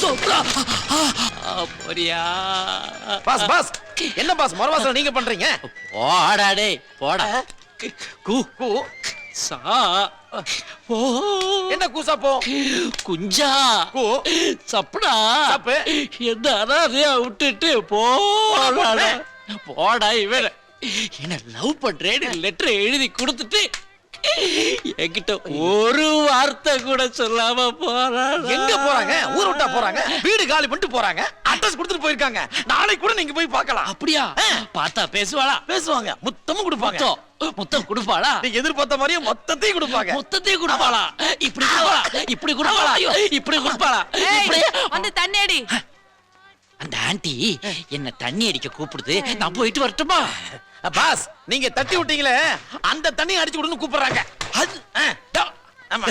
சொப்னா அப்படியா pass pass என்ன pass மரவாசல நீங்க பண்றீங்க? போடா டேய் போடா. கூ கூ சா ஓ என்ன கூசா போ குஞ்சா கூ சப்டா சப்பு என்ன அனாதையா விட்டுட்டு போடா போடா இவன் என்ன லவ் பண்றேன்னு லெட்டர் எழுதி கொடுத்துட்டு என்கிட்ட ஒரு வார்த்தை கூட சொல்லாம போறாங்க. எங்க போறாங்க? ஊர் விட்டா போறாங்க, வீடு காலி பண்ணிட்டு போறாங்க, அட்ரஸ் கொடுத்துட்டு போயிருக்காங்க. நாளைக்கு கூட நீங்க போய் பார்க்கலாம். அப்படியா? பார்த்தா பேசுவாளா? பேசுவாங்க, முத்தமும் கொடுப்பாங்க. முத்தம் கொடுப்பாளா? நீங்க எதிர்பார்த்த மாதிரியே மொத்தத்தையும் கொடுப்பாங்க. மொத்தத்தையும் கொடுப்பாளா? இப்படி கொடுப்பாளா? இப்படி கொடுப்பாளா? இப்படி கொடுப்பாளா? வந்து தண்ணி அடி. அந்த ஆண்டி என்ன தண்ணி அடிக்க கூப்பிடுது, நான் போயிட்டு வரட்டுமா? பாஸ் நீங்க தட்டி விட்டீங்களே அந்த தண்ணி அடிச்சு விடுன்னு கூப்பிடுறாங்க. அது ஆமா